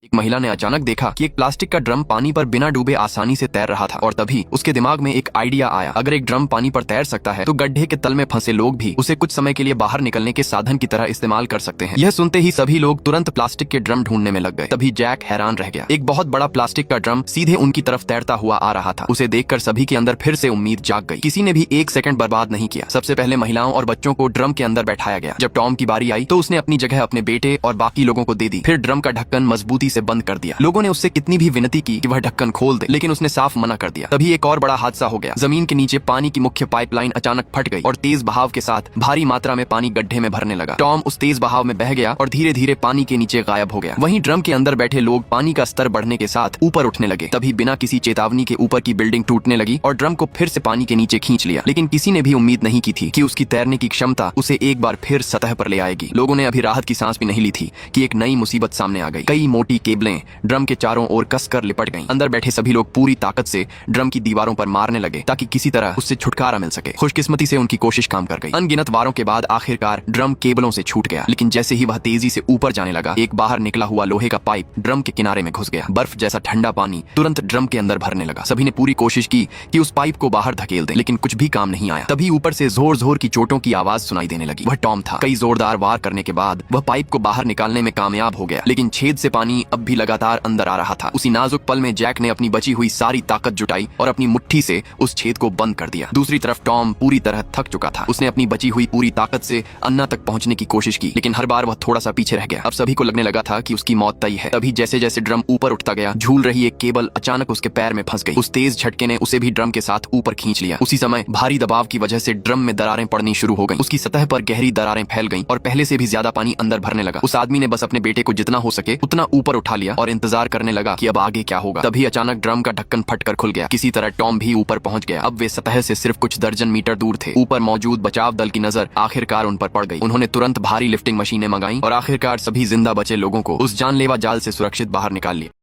एक महिला ने अचानक देखा कि एक प्लास्टिक का ड्रम पानी पर बिना डूबे आसानी से तैर रहा था और तभी उसके दिमाग में एक आइडिया आया, अगर एक ड्रम पानी पर तैर सकता है तो गड्ढे के तल में फंसे लोग भी उसे कुछ समय के लिए बाहर निकलने के साधन की तरह इस्तेमाल कर सकते हैं। यह सुनते ही सभी लोग तुरंत प्लास्टिक के ड्रम ढूंढने में लग गए। तभी जैक हैरान रह गया। एक बहुत बड़ा प्लास्टिक का ड्रम सीधे उनकी तरफ तैरता हुआ आ रहा था। उसे देखकर सभी के अंदर फिर से उम्मीद जाग गई। किसी ने भी एक सेकंड बर्बाद नहीं किया। सबसे पहले महिलाओं और बच्चों को ड्रम के अंदर बैठाया गया। जब टॉम की बारी आई तो उसने अपनी जगह अपने बेटे और बाकी लोगों को दे दी। फिर ड्रम का ढक्कन मजबूती से बंद कर दिया। लोगों ने उससे कितनी भी विनती की कि वह ढक्कन खोल दे, लेकिन उसने साफ मना कर दिया। तभी एक और बड़ा हादसा हो गया। जमीन के नीचे पानी की मुख्य पाइपलाइन अचानक फट गई और तेज बहाव के साथ भारी मात्रा में पानी गड्ढे में भरने लगा। टॉम उस तेज बहाव में बह गया और धीरे धीरे पानी के नीचे गायब हो गया। वहीं ड्रम के अंदर बैठे लोग पानी का स्तर बढ़ने के साथ ऊपर उठने लगे। तभी बिना किसी चेतावनी के ऊपर की बिल्डिंग टूटने लगी और ड्रम को फिर से पानी के नीचे खींच लिया। लेकिन किसी ने भी उम्मीद नहीं की थी कि उसकी तैरने की क्षमता उसे एक बार फिर सतह पर ले आएगी। लोगों ने अभी राहत की सांस भी नहीं ली थी कि एक नई मुसीबत सामने आ गई। कई मोटी केबलें ड्रम के चारों ओर कसकर लिपट गईं। अंदर बैठे सभी लोग पूरी ताकत से ड्रम की दीवारों पर मारने लगे ताकि किसी तरह उससे छुटकारा मिल सके। खुशकिस्मती से उनकी कोशिश काम कर गई। अनगिनत वारों के बाद आखिरकार ड्रम केबलों से छूट गया। लेकिन जैसे ही वह तेजी से ऊपर जाने लगा, एक बाहर निकला हुआ लोहे का पाइप ड्रम के किनारे में घुस गया। बर्फ जैसा ठंडा पानी तुरंत ड्रम के अंदर भरने लगा। सभी ने पूरी कोशिश की कि उस पाइप को बाहर धकेल दें, लेकिन कुछ भी काम नहीं आया। तभी ऊपर से जोर जोर की चोटों की आवाज सुनाई देने लगी। वह टॉम था। कई जोरदार वार करने के बाद वह पाइप को बाहर निकालने में कामयाब हो गया, लेकिन छेद से पानी अब भी लगातार अंदर आ रहा था। उसी नाजुक पल में जैक ने अपनी बची हुई सारी ताकत जुटाई और अपनी मुट्ठी से उस छेद को बंद कर दिया। दूसरी तरफ टॉम पूरी तरह थक चुका था। उसने अपनी बची हुई पूरी ताकत से अन्ना तक पहुंचने की कोशिश की, लेकिन हर बार वह थोड़ा सा पीछे रह गया। अब सभी को लगने लगा था कि उसकी मौत तय है। तभी जैसे जैसे ड्रम ऊपर उठता गया, झूल रही एक केबल अचानक उसके पैर में फंस गई। उस तेज झटके ने उसे भी ड्रम के साथ ऊपर खींच लिया। उसी समय भारी दबाव की वजह से ड्रम में दरारें पड़नी शुरू हो गईं। उसकी सतह पर गहरी दरारें फैल गईं और पहले से भी ज्यादा पानी अंदर भरने लगा। उस आदमी ने बस अपने बेटे को जितना हो सके उतना ऊपर उठा लिया और इंतजार करने लगा कि अब आगे क्या होगा। तभी अचानक ड्रम का ढक्कन फटकर खुल गया। किसी तरह टॉम भी ऊपर पहुंच गया। अब वे सतह से सिर्फ कुछ दर्जन मीटर दूर थे। ऊपर मौजूद बचाव दल की नजर आखिरकार उन पर पड़ गई। उन्होंने तुरंत भारी लिफ्टिंग मशीनें मंगाई और आखिरकार सभी जिंदा बचे लोगों को उस जानलेवा जाल से सुरक्षित बाहर निकाल लिया।